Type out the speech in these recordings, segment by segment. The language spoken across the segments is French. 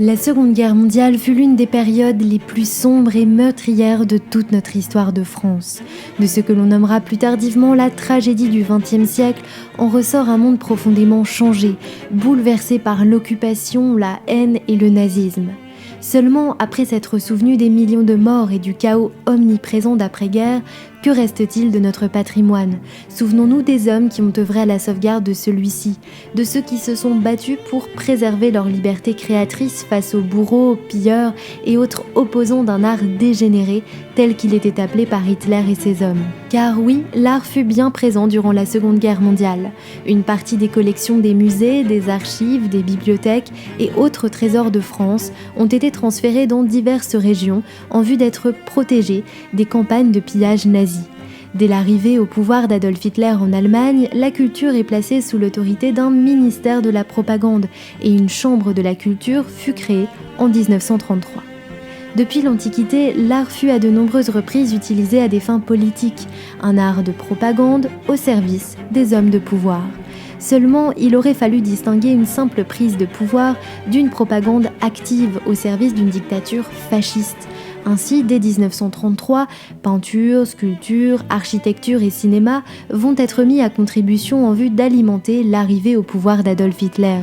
La Seconde Guerre mondiale fut l'une des périodes les plus sombres et meurtrières de toute notre histoire de France. De ce que l'on nommera plus tardivement la tragédie du XXe siècle, en ressort un monde profondément changé, bouleversé par l'occupation, la haine et le nazisme. Seulement, après s'être souvenu des millions de morts et du chaos omniprésent d'après-guerre, que reste-t-il de notre patrimoine ? Souvenons-nous des hommes qui ont œuvré à la sauvegarde de celui-ci, de ceux qui se sont battus pour préserver leur liberté créatrice face aux bourreaux, aux pilleurs et autres opposants d'un art dégénéré tel qu'il était appelé par Hitler et ses hommes. Car oui, l'art fut bien présent durant la Seconde Guerre mondiale. Une partie des collections des musées, des archives, des bibliothèques et autres trésors de France ont été transférés dans diverses régions en vue d'être protégés des campagnes de pillage nazis. Dès l'arrivée au pouvoir d'Adolf Hitler en Allemagne, la culture est placée sous l'autorité d'un ministère de la propagande et une chambre de la culture fut créée en 1933. Depuis l'Antiquité, l'art fut à de nombreuses reprises utilisé à des fins politiques, un art de propagande au service des hommes de pouvoir. Seulement, il aurait fallu distinguer une simple prise de pouvoir d'une propagande active au service d'une dictature fasciste. Ainsi, dès 1933, peinture, sculpture, architecture et cinéma vont être mis à contribution en vue d'alimenter l'arrivée au pouvoir d'Adolf Hitler.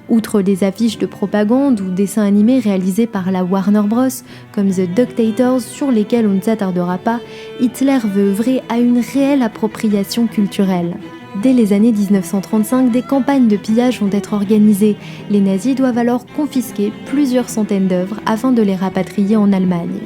Outre des affiches de propagande ou dessins animés réalisés par la Warner Bros, comme The Dictators, sur lesquels on ne s'attardera pas, Hitler veut œuvrer à une réelle appropriation culturelle. Dès les années 1935, des campagnes de pillage vont être organisées. Les nazis doivent alors confisquer plusieurs centaines d'œuvres afin de les rapatrier en Allemagne.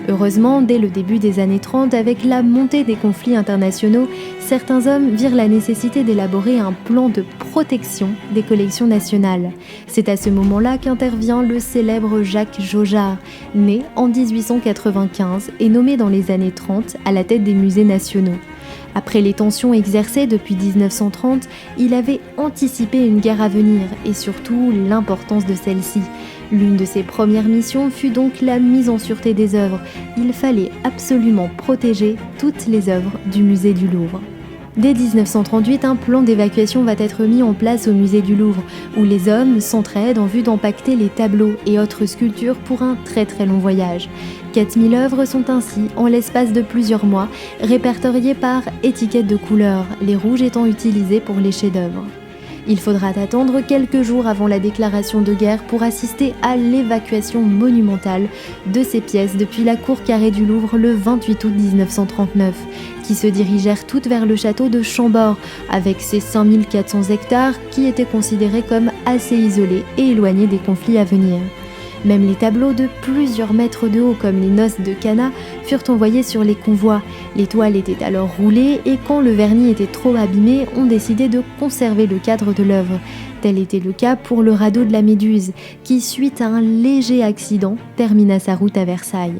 Heureusement, dès le début des années 30, avec la montée des conflits internationaux, certains hommes virent la nécessité d'élaborer un plan de protection des collections nationales. C'est à ce moment-là qu'intervient le célèbre Jacques Jaujard, né en 1895 et nommé dans les années 30 à la tête des musées nationaux. Après les tensions exercées depuis 1930, il avait anticipé une guerre à venir et surtout l'importance de celle-ci. L'une de ses premières missions fut donc la mise en sûreté des œuvres. Il fallait absolument protéger toutes les œuvres du musée du Louvre. Dès 1938, un plan d'évacuation va être mis en place au musée du Louvre, où les hommes s'entraident en vue d'empaqueter les tableaux et autres sculptures pour un très très long voyage. 4000 œuvres sont ainsi, en l'espace de plusieurs mois, répertoriées par étiquette de couleur, les rouges étant utilisés pour les chefs-d'œuvre. Il faudra attendre quelques jours avant la déclaration de guerre pour assister à l'évacuation monumentale de ces pièces depuis la cour carrée du Louvre le 28 août 1939, qui se dirigèrent toutes vers le château de Chambord, avec ses 5400 hectares qui étaient considérés comme assez isolés et éloignés des conflits à venir. Même les tableaux de plusieurs mètres de haut, comme les Noces de Cana, furent envoyés sur les convois. Les toiles étaient alors roulées et quand le vernis était trop abîmé, on décidait de conserver le cadre de l'œuvre. Tel était le cas pour le radeau de la Méduse, qui, suite à un léger accident, termina sa route à Versailles.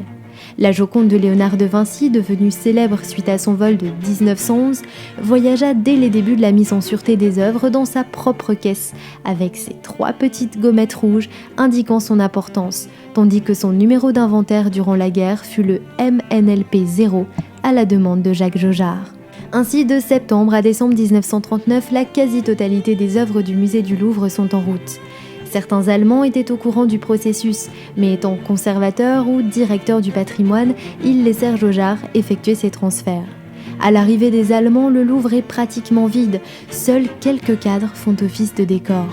La Joconde de Léonard de Vinci, devenue célèbre suite à son vol de 1911, voyagea dès les débuts de la mise en sûreté des œuvres dans sa propre caisse, avec ses 3 petites gommettes rouges indiquant son importance, tandis que son numéro d'inventaire durant la guerre fut le MNLP 0 à la demande de Jacques Jaujard. Ainsi, de septembre à décembre 1939, la quasi-totalité des œuvres du musée du Louvre sont en route. Certains Allemands étaient au courant du processus, mais étant conservateurs ou directeurs du patrimoine, ils laissèrent Jaujard effectuer ces transferts. À l'arrivée des Allemands, le Louvre est pratiquement vide, seuls quelques cadres font office de décor.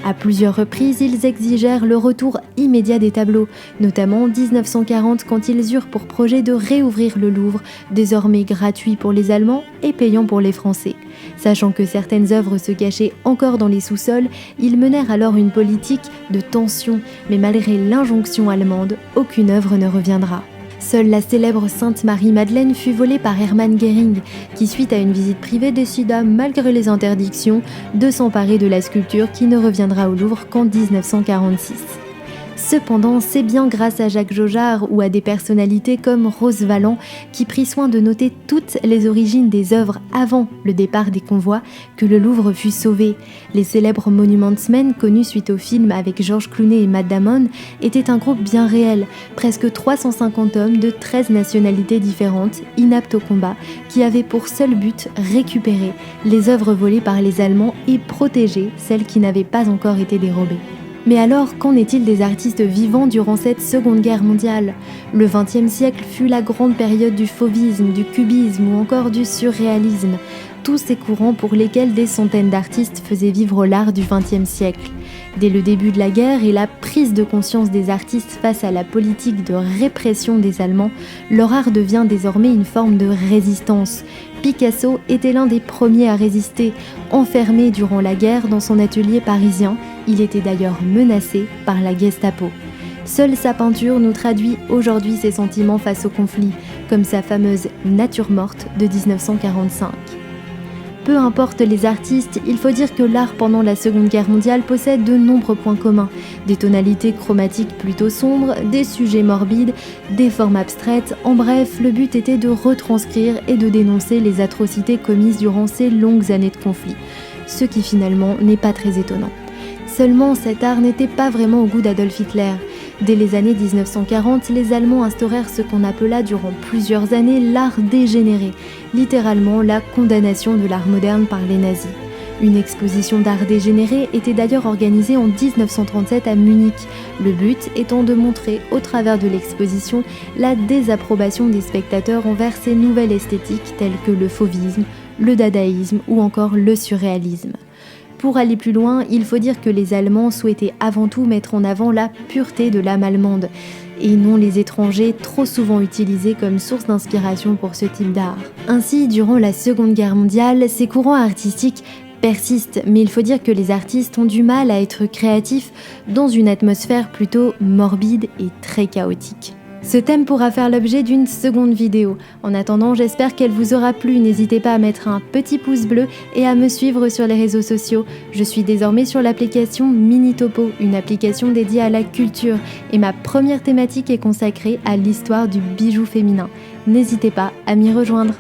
À plusieurs reprises, ils exigèrent le retour immédiat des tableaux, notamment en 1940 quand ils eurent pour projet de réouvrir le Louvre, désormais gratuit pour les Allemands et payant pour les Français. Sachant que certaines œuvres se cachaient encore dans les sous-sols, ils menèrent alors une politique de tension, mais malgré l'injonction allemande, aucune œuvre ne reviendra. Seule la célèbre Sainte Marie-Madeleine fut volée par Hermann Göring, qui suite à une visite privée décida, malgré les interdictions, de s'emparer de la sculpture qui ne reviendra au Louvre qu'en 1946. Cependant, c'est bien grâce à Jacques Jaujard ou à des personnalités comme Rose Valland qui prit soin de noter toutes les origines des œuvres avant le départ des convois que le Louvre fut sauvé. Les célèbres Monumentsmen, connus suite au film avec George Clooney et Matt Damon, étaient un groupe bien réel, presque 350 hommes de 13 nationalités différentes, inaptes au combat, qui avaient pour seul but récupérer les œuvres volées par les Allemands et protéger celles qui n'avaient pas encore été dérobées. Mais alors, qu'en est-il des artistes vivants durant cette Seconde Guerre mondiale ? Le XXe siècle fut la grande période du fauvisme, du cubisme ou encore du surréalisme, tous ces courants pour lesquels des centaines d'artistes faisaient vivre l'art du XXe siècle. Dès le début de la guerre et la prise de conscience des artistes face à la politique de répression des Allemands, leur art devient désormais une forme de résistance. Picasso était l'un des premiers à résister. Enfermé durant la guerre dans son atelier parisien, il était d'ailleurs menacé par la Gestapo. Seule sa peinture nous traduit aujourd'hui ses sentiments face au conflit, comme sa fameuse Nature morte de 1945. Peu importe les artistes, il faut dire que l'art pendant la Seconde Guerre mondiale possède de nombreux points communs. Des tonalités chromatiques plutôt sombres, des sujets morbides, des formes abstraites. En bref, le but était de retranscrire et de dénoncer les atrocités commises durant ces longues années de conflit. Ce qui finalement n'est pas très étonnant. Seulement, cet art n'était pas vraiment au goût d'Adolf Hitler. Dès les années 1940, les Allemands instaurèrent ce qu'on appela durant plusieurs années l'art dégénéré, littéralement la condamnation de l'art moderne par les nazis. Une exposition d'art dégénéré était d'ailleurs organisée en 1937 à Munich, le but étant de montrer au travers de l'exposition la désapprobation des spectateurs envers ces nouvelles esthétiques telles que le fauvisme, le dadaïsme ou encore le surréalisme. Pour aller plus loin, il faut dire que les Allemands souhaitaient avant tout mettre en avant la pureté de l'âme allemande, et non les étrangers trop souvent utilisés comme source d'inspiration pour ce type d'art. Ainsi, durant la Seconde Guerre mondiale, ces courants artistiques persistent, mais il faut dire que les artistes ont du mal à être créatifs dans une atmosphère plutôt morbide et très chaotique. Ce thème pourra faire l'objet d'une seconde vidéo. En attendant, j'espère qu'elle vous aura plu. N'hésitez pas à mettre un petit pouce bleu et à me suivre sur les réseaux sociaux. Je suis désormais sur l'application Minitopo, une application dédiée à la culture. Et ma première thématique est consacrée à l'histoire du bijou féminin. N'hésitez pas à m'y rejoindre.